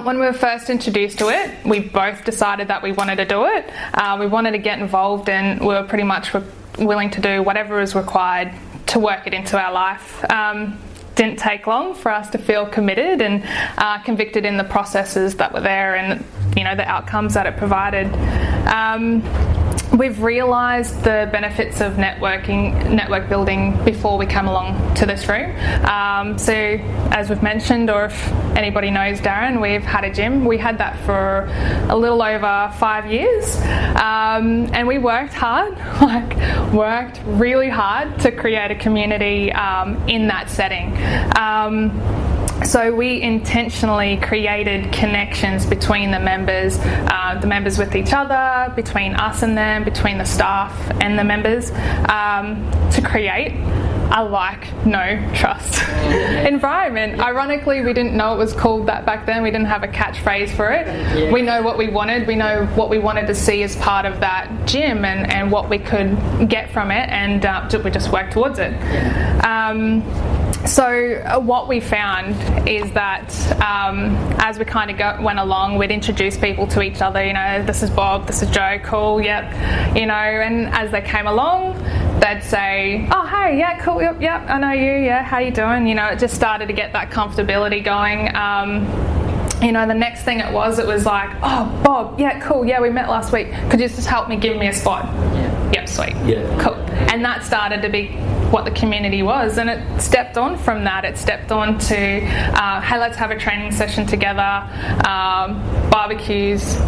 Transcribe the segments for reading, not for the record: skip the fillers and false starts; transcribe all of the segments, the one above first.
When we were first introduced to it, we both decided that we wanted to do it. We wanted to get involved, and we were pretty much willing to do whatever was required to work it into our life. Didn't take long for us to feel committed and convicted in the processes that were there and, you know, the outcomes that it provided. We've realised the benefits of network building before we came along to this room. So as we've mentioned, or if anybody knows Darren, we've had a gym. We had that for a little over 5 years. And we worked hard, worked really hard to create a community in that setting. So we intentionally created connections between the members with each other, between us and them, between the staff and the members, to create a no trust environment. Ironically, we didn't know it was called that back then. We didn't have a catchphrase for it. We know what we wanted. We know what we wanted to see as part of that gym and what we could get from it, and we just worked towards it. So what we found is that as we kind of went along, we'd introduce people to each other. You know, this is Bob, this is Joe, cool, yep. You know, and as they came along, they'd say, oh, hey, yeah, cool, yep, I know you, yeah, how you doing? You know, it just started to get that comfortability going. You know, the next thing it was like, oh, Bob, yeah, cool, yeah, we met last week. Could you just help me give me a spot? Yeah. Yep, sweet. Yeah. Cool. And that started to be what the community was, and it stepped on from that. It stepped on to, hey, let's have a training session together, barbecues,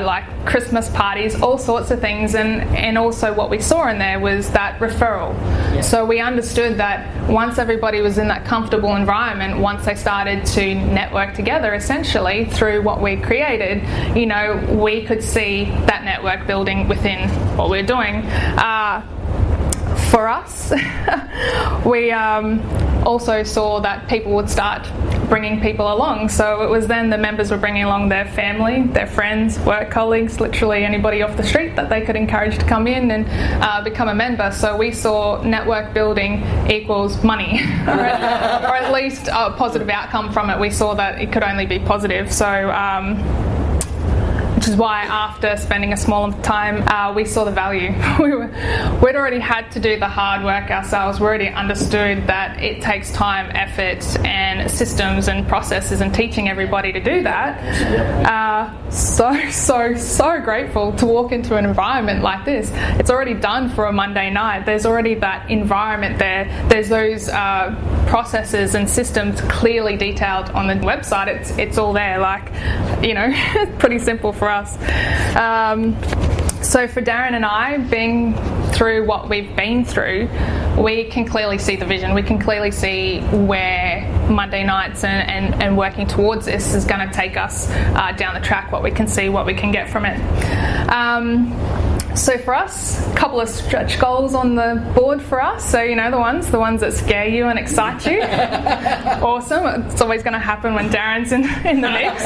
like Christmas parties, all sorts of things, and also what we saw in there was that referral. Yeah. So we understood that once everybody was in that comfortable environment, once they started to network together essentially through what we created, you know, we could see that network building within what we're doing. For us, we also saw that people would start bringing people along. So it was then the members were bringing along their family, their friends, work colleagues, literally anybody off the street that they could encourage to come in and become a member. So we saw network building equals money, or at least a positive outcome from it. We saw that it could only be positive. So which is why after spending a small time, we saw the value. We'd already had to do the hard work ourselves. We already understood that it takes time, effort, and systems and processes and teaching everybody to do that. So grateful to walk into an environment like this. It's already done for a Monday night. There's already that environment there. There's those processes and systems clearly detailed on the website. It's all there. Like, you know, pretty simple for us. So for Darren and I, being through what we've been through, we can clearly see the vision. We can clearly see where Monday nights and working towards this is going to take us down the track, what we can see, what we can get from it. So for us, a couple of stretch goals on the board for us. So, you know, the ones that scare you and excite you. Awesome. It's always going to happen when Darren's in the mix.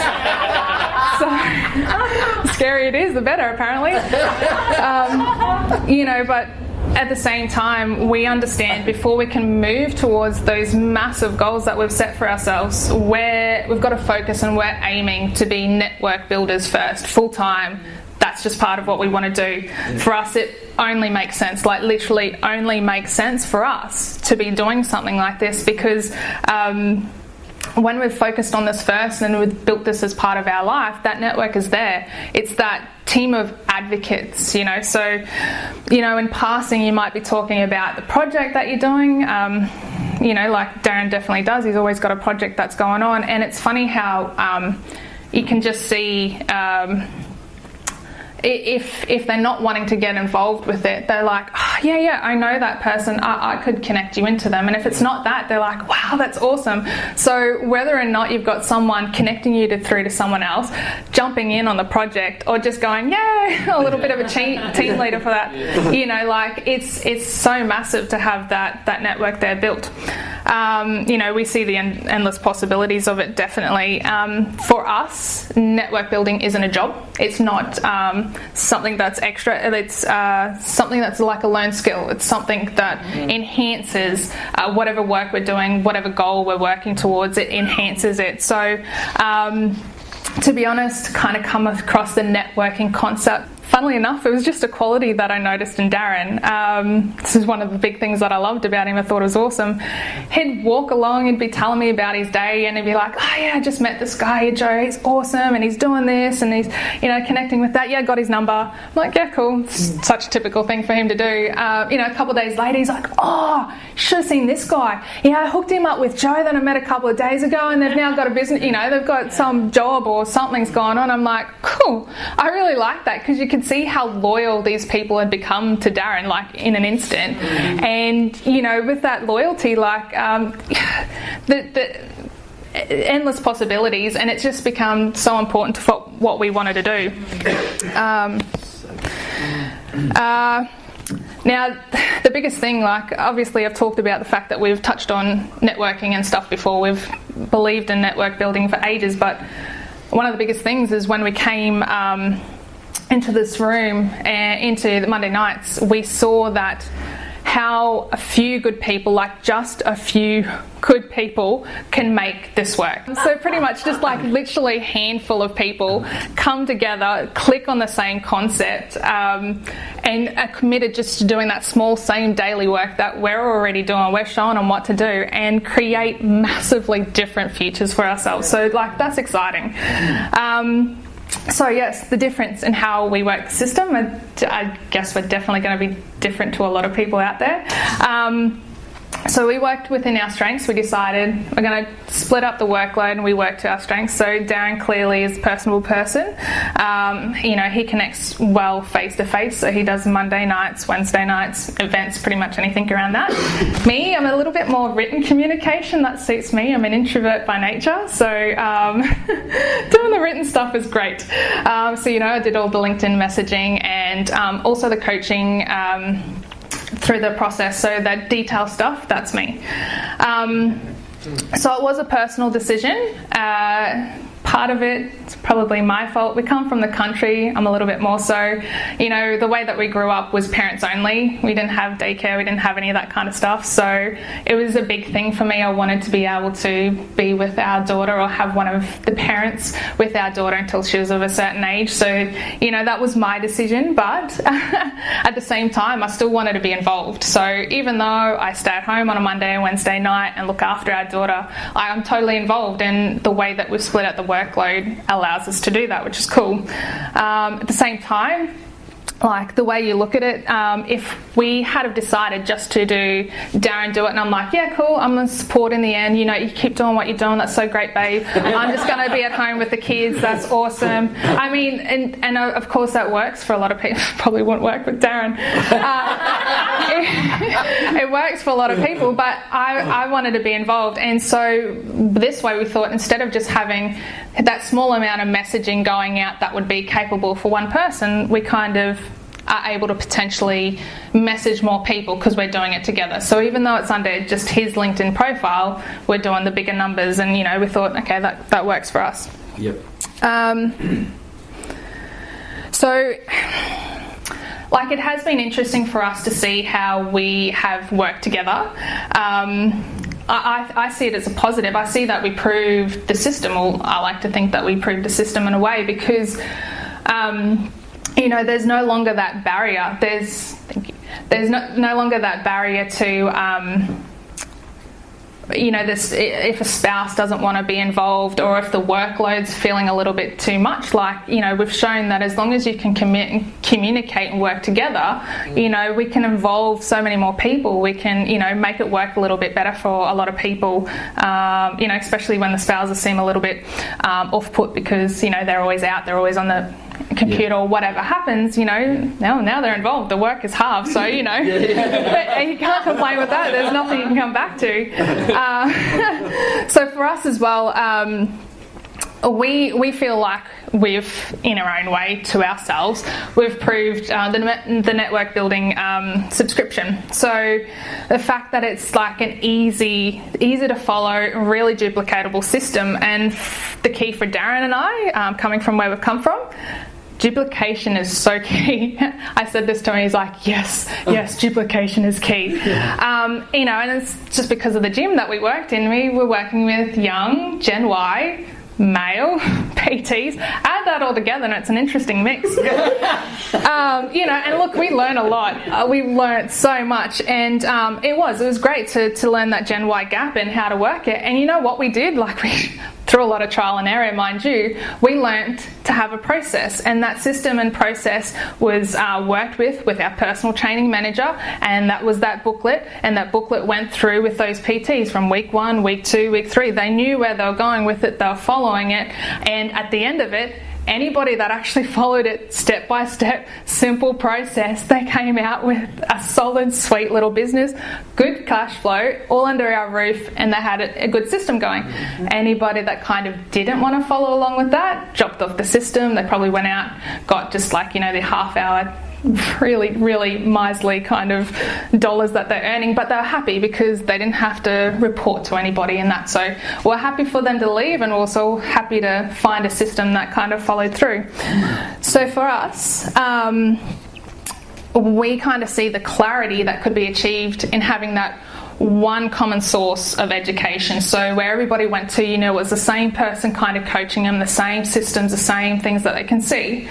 So the scarier it is, the better, apparently. You know, but at the same time, we understand before we can move towards those massive goals that we've set for ourselves, we've got to focus and we're aiming to be network builders first, full-time. That's just part of what we want to do. For us, it only makes sense, like literally only makes sense for us to be doing something like this, because when we've focused on this first and we've built this as part of our life, that network is there. It's that team of advocates, you know. So, you know, in passing, you might be talking about the project that you're doing. You know, like Darren definitely does. He's always got a project that's going on. And it's funny how you can just see... If they're not wanting to get involved with it, they're like, oh, yeah, I know that person, I could connect you into them. And if it's not that, they're like, wow, that's awesome. So whether or not you've got someone connecting you through to someone else, jumping in on the project, or just going, yeah, a little bit of a team leader for that, you know, like it's so massive to have that network there built. You know, we see the endless possibilities of it, definitely. For us, network building isn't a job. It's not something that's extra. It's something that's like a learned skill. It's something that enhances whatever work we're doing, whatever goal we're working towards, it enhances it. So to be honest, kind of come across the networking concept. Funnily enough, it was just a quality that I noticed in Darren. This is one of the big things that I loved about him. I thought it was awesome. He'd walk along and be telling me about his day, and he'd be like, oh yeah, I just met this guy, Joe, he's awesome, and he's doing this, and he's, you know, connecting with that. Yeah, got his number. I'm like, yeah, cool. It's such a typical thing for him to do. You know, a couple of days later, he's like, oh, you should have seen this guy. Yeah, I hooked him up with Joe that I met a couple of days ago, and they've now got a business, you know, they've got some job or something's going on. I'm like, cool. I really like that, because you could see how loyal these people had become to Darren, like in an instant. And you know, with that loyalty, like the endless possibilities, and it's just become so important to what we wanted to do. Now, the biggest thing, like obviously I've talked about the fact that we've touched on networking and stuff before. We've believed in network building for ages, but one of the biggest things is when we came into this room and into the Monday nights, we saw that how a few good people, like just a few good people, can make this work. So pretty much just like literally a handful of people come together, click on the same concept, and are committed just to doing that small same daily work that we're already doing. We're showing them what to do and create massively different futures for ourselves. So like that's exciting. So yes, the difference in how we work the system, I guess we're definitely going to be different to a lot of people out there. So we worked within our strengths. We decided we're going to split up the workload and we work to our strengths. So Darren clearly is a personable person. You know, he connects well face to face. So he does Monday nights, Wednesday nights, events, pretty much anything around that. Me, I'm a little bit more written communication. That suits me. I'm an introvert by nature. So doing the written stuff is great. So, you know, I did all the LinkedIn messaging and also the coaching through the process, so that detail stuff, that's me. So it was a personal decision. Part of it's probably my fault. We come from the country. I'm a little bit more so. You know, the way that we grew up was parents only. We didn't have daycare. We didn't have any of that kind of stuff. So it was a big thing for me. I wanted to be able to be with our daughter or have one of the parents with our daughter until she was of a certain age. So, you know, that was my decision. But at the same time, I still wanted to be involved. So even though I stay at home on a Monday and Wednesday night and look after our daughter, I'm totally involved in the way that we've split out the workload allows us to do that, which is cool. At the same time, like the way you look at it, if we had have decided just to do Darren do it, and I'm like, yeah, cool, I'm going to support in the end, you know, you keep doing what you're doing, that's so great, babe. I'm just going to be at home with the kids, that's awesome. I mean, and of course that works for a lot of people. Probably wouldn't work with Darren. It works for a lot of people, but I wanted to be involved, and so this way we thought, instead of just having that small amount of messaging going out that would be capable for one person, we kind of are able to potentially message more people because we're doing it together. So even though it's under just his LinkedIn profile, we're doing the bigger numbers, and you know, we thought, okay, that works for us. Yep. So like, it has been interesting for us to see how we have worked together. I see it as a positive. I see that we proved the system, or I like to think that we proved the system in a way, because you know, there's no longer that barrier. There's no longer that barrier to you know, this, if a spouse doesn't want to be involved, or if the workload's feeling a little bit too much, like, you know, we've shown that as long as you can communicate and work together, you know, we can involve so many more people. We can, you know, make it work a little bit better for a lot of people, you know, especially when the spouses seem a little bit off-put because, you know, they're always out, they're always on the computer, or whatever happens, you know, now they're involved. The work is halved, so, you know, but you can't complain with that. There's nothing you can come back to. So for us as well, we feel like we've, in our own way to ourselves, we've proved the network building subscription. So the fact that it's like an easy to follow, really duplicatable system, and the key for Darren and I, coming from where we've come from, duplication is so key. I said this to him, he's like, yes, duplication is key. And it's just because of the gym that we worked in. We were working with young, Gen Y, male PTs. Add that all together and it's an interesting mix. And look, we learn a lot. We learned so much, and it was great to learn that Gen Y gap and how to work it. And you know what we did? Through a lot of trial and error, mind you, we learnt to have a process, and that system and process was worked with our personal training manager, and that was that booklet, and that booklet went through with those PTs from week 1, week 2, week 3. They knew where they were going with it, they were following it, and at the end of it, anybody that actually followed it step by step, simple process, they came out with a solid, sweet little business, good cash flow, all under our roof, and they had a good system going. Anybody that kind of didn't want to follow along with that, dropped off the system. They probably went out, got just the half-hour, really, really miserly kind of dollars that they're earning, but they're happy because they didn't have to report to anybody in that. So we're happy for them to leave, and also happy to find a system that kind of followed through. So for us, we kind of see the clarity that could be achieved in having that one common source of education. So where everybody went to, it was the same person kind of coaching them, the same systems, the same things that they can see.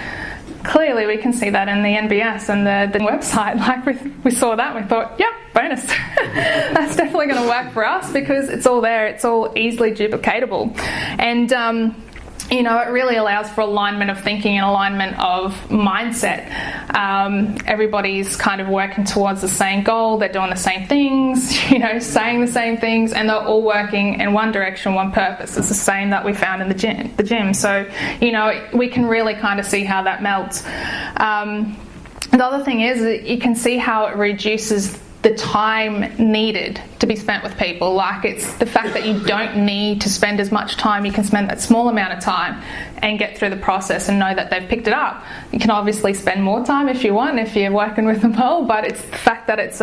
Clearly we can see that in the NBS and the website. We saw that and we thought, yep, bonus. That's definitely going to work for us because it's all there, it's all easily duplicatable. And it really allows for alignment of thinking and alignment of mindset. Everybody's kind of working towards the same goal, they're doing the same things, saying the same things, and they're all working in one direction, one purpose. It's the same that we found in the gym. So, we can really kind of see how that melts. The other thing is that you can see how it reduces the time needed to be spent with people. It's the fact that you don't need to spend as much time. You can spend that small amount of time and get through the process and know that they've picked it up. You can obviously spend more time if you want, if you're working with them well, but it's the fact that it's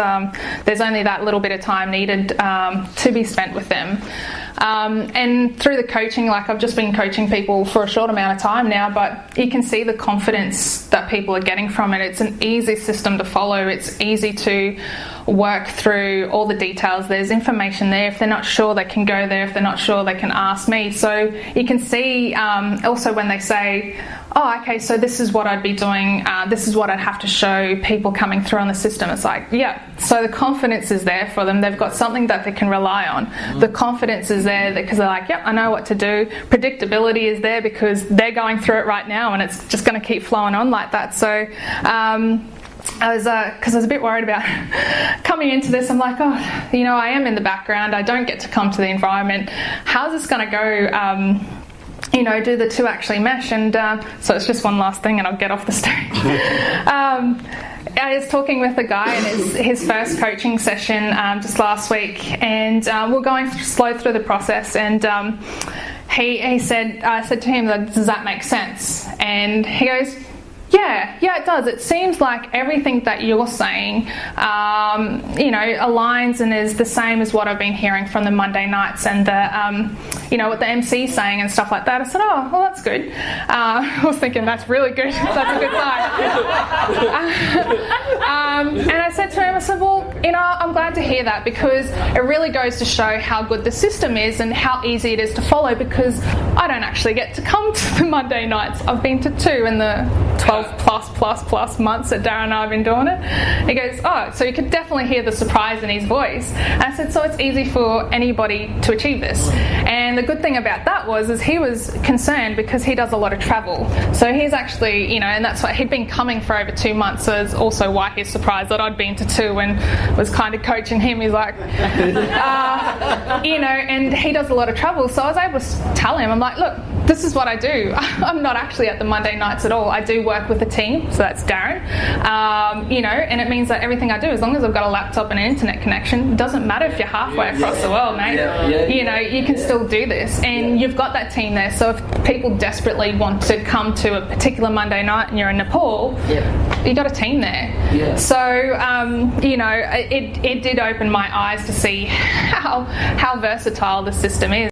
there's only that little bit of time needed to be spent with them. And through the coaching, I've just been coaching people for a short amount of time now, but you can see the confidence that people are getting from it. It's an easy system to follow. It's easy to work through all the details. There's information there. If they're not sure, they can go there. If they're not sure, they can ask me. So you can see also when they say, oh, okay, so this is what I'd be doing, this is what I'd have to show people coming through on the system. It's so the confidence is there for them. They've got something that they can rely on. The confidence is there because they're like, yep, I know what to do. Predictability is there because they're going through it right now, and it's just going to keep flowing on like that. So because I was a bit worried about coming into this. I'm like, I am in the background. I don't get to come to the environment. How's this going to go? Do the two actually mesh? And so it's just one last thing and I'll get off the stage. I was talking with a guy in his first coaching session just last week, and we're going slow through the process, and he said, I said to him, does that make sense? And he goes, yeah, it does. It seems like everything that you're saying, aligns and is the same as what I've been hearing from the Monday nights and what the MC's saying and stuff like that. I said, oh, well, that's good. I was thinking, that's really good. That's a good sign. And I said to him, well, I'm glad to hear that, because it really goes to show how good the system is and how easy it is to follow, because I don't actually get to come to the Monday nights. I've been to 2 in the 12 plus months that Darren and I have been doing it. He goes, oh, so you could definitely hear the surprise in his voice. And I said, so it's easy for anybody to achieve this. And the good thing about that is he was concerned because he does a lot of travel. So he's actually, and that's why he'd been coming for over 2 months. So it's also why he's surprised that I'd been to 2 and was kind of coaching him. He's like, and he does a lot of travel. So I was able to tell him, I'm like, look, this is what I do. I'm not actually at the Monday nights at all. I do work with a team, so that's Darren, and it means that everything I do, as long as I've got a laptop and an internet connection, it doesn't matter if you're halfway across the world, mate. You can still do this, and you've got that team there. So if people desperately want to come to a particular Monday night and you're in Nepal, you got a team there. So it did open my eyes to see how versatile the system is.